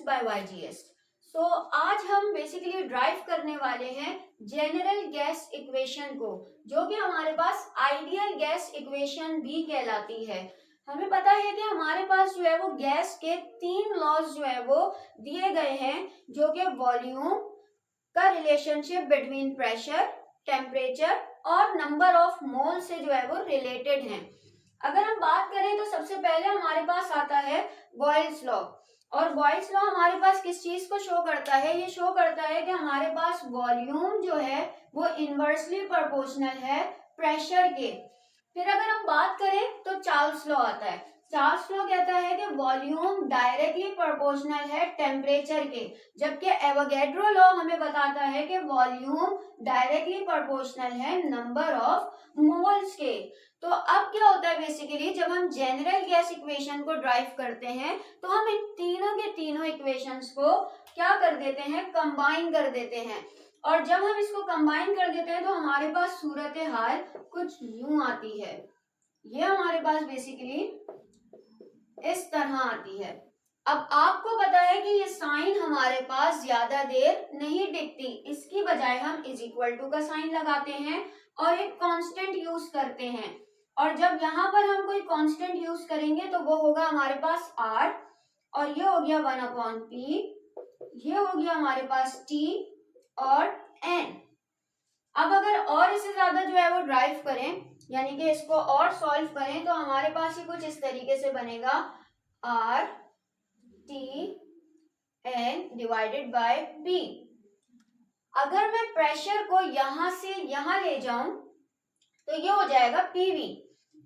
by YGS। सो आज हम basically drive करने वाले हैं जनरल गैस इक्वेशन को, जो कि हमारे पास आइडियल गैस इक्वेशन भी कहलाती है। हमें पता है कि हमारे पास जो है वो गैस के 3 लॉज जो है वो दिए गए हैं, जो कि वॉल्यूम का रिलेशनशिप बिटवीन प्रेशर, टेम्परेचर और नंबर ऑफ मोल से जो है वो रिलेटेड हैं। अगर हम बात करें तो सबसे पहले हमारे पास आता है बॉयल्स लॉ। और बॉयल्स लॉ हमारे पास किस चीज को शो करता है? ये शो करता है कि हमारे पास वॉल्यूम जो है वो इनवर्सली प्रोपोर्शनल है प्रेशर के। फिर अगर हम बात करें तो चार्ल्स लॉ आता है। चार्ल्स लॉ कहता है कि वॉल्यूम डायरेक्टली प्रोपोर्शनल है टेम्परेचर के, जबकि एवोगैड्रो लॉ हमें बताता है कि वॉल्यूम डायरेक्टली प्रोपोर्शनल है नंबर ऑफ मोल्स के। तो अब क्या होता है, बेसिकली जब हम जनरल गैस इक्वेशन को ड्राइव करते हैं तो हम इन तीनों के तीनों इक्वेशंस को क्या कर देते हैं, कंबाइन कर देते हैं। और जब हम इसको कंबाइन कर देते हैं तो हमारे पास सूरत हाल कुछ यूं आती है। ये हमारे पास बेसिकली इस तरह आती है। अब आपको पता है कि ये साइन हमारे पास ज्यादा देर नहीं टिकती, इसकी बजाय हम इज इक्वल टू का साइन लगाते हैं और एक कांस्टेंट यूज करते हैं। और जब यहाँ पर हम कोई कांस्टेंट यूज करेंगे तो वो होगा हमारे पास r, और ये हो गया 1/p, ये हो गया हमारे पास t और n। अब अगर और इससे ज्यादा जो है वो ड्राइव करें, यानी कि इसको और सॉल्व करें, तो हमारे पास ही कुछ इस तरीके से बनेगा r t n divided by p। अगर मैं प्रेशर को यहां से यहां ले जाऊं तो ये हो जाएगा pv,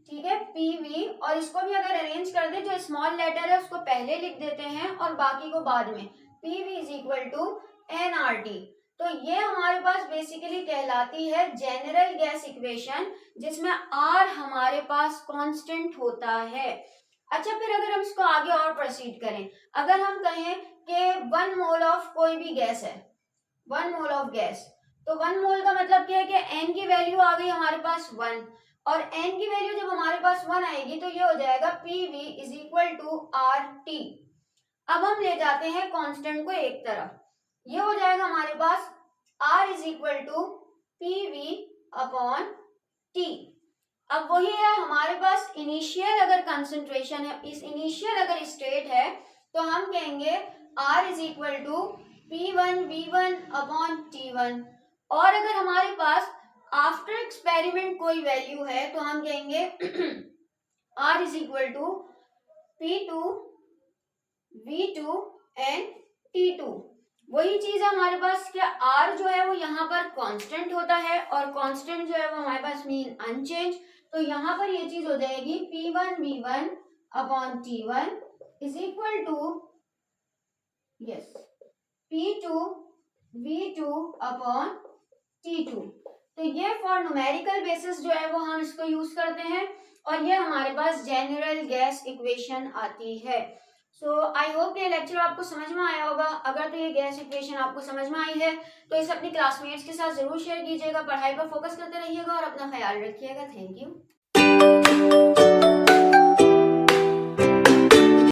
ठीक है, pv। और इसको भी अगर अरेंज कर दे, जो स्मॉल लेटर है उसको पहले लिख देते हैं और बाकी को बाद में, pv is equal to nRT। तो ये हमारे पास बेसिकली कहलाती है जनरल गैस इक्वेशन, जिसमें r हमारे पास कांस्टेंट होता है। अच्छा, फिर अगर हम इसको आगे और प्रोसीड करें, अगर हम कहें कि 1 मोल ऑफ कोई भी गैस है, 1 मोल ऑफ गैस, तो 1 मोल का मतलब क्या है कि n की वैल्यू आ गई हमारे पास 1, और n की वैल्यू जब हमारे पास 1 आएगी तो ये हो जाएगा pv is equal to RT। अब हम ले जाते हैं कांस्टेंट को एक तरफ, ये हो जाएगा हमारे पास R is equal to pv upon t। अब वही है हमारे पास इनिशियल अगर कंसंट्रेशन है, इस इनिशियल अगर स्टेट है, तो हम कहेंगे R is equal to P1 V1 upon T1। और अगर हमारे पास आफ्टर एक्सपेरिमेंट कोई वैल्यू है तो हम कहेंगे R is equal to P2 V2 and T2। वही चीज है हमारे पास, क्या R जो है वो यहाँ पर कांस्टेंट होता है, और कांस्टेंट जो है वो हमारे पास मीन अनचेंज। तो यहाँ पर ये चीज हो जाएगी P1 V1 upon T1 is equal to P2 V2 upon T2। तो ये फॉर न्यूमेरिकल बेसिस जो है वो हम इसको यूज करते हैं, और ये हमारे पास जनरल गैस इक्वेशन आती है। सो आई होप ये लेक्चर आपको समझ में आया होगा। अगर तो ये गैस इक्वेशन आपको समझ में आई है तो इसे अपने क्लासमेट्स के साथ जरूर शेयर कीजिएगा। पढ़ाई पर फोकस करते रहिएगा और अपना ख्याल रखिएगा। Thank you.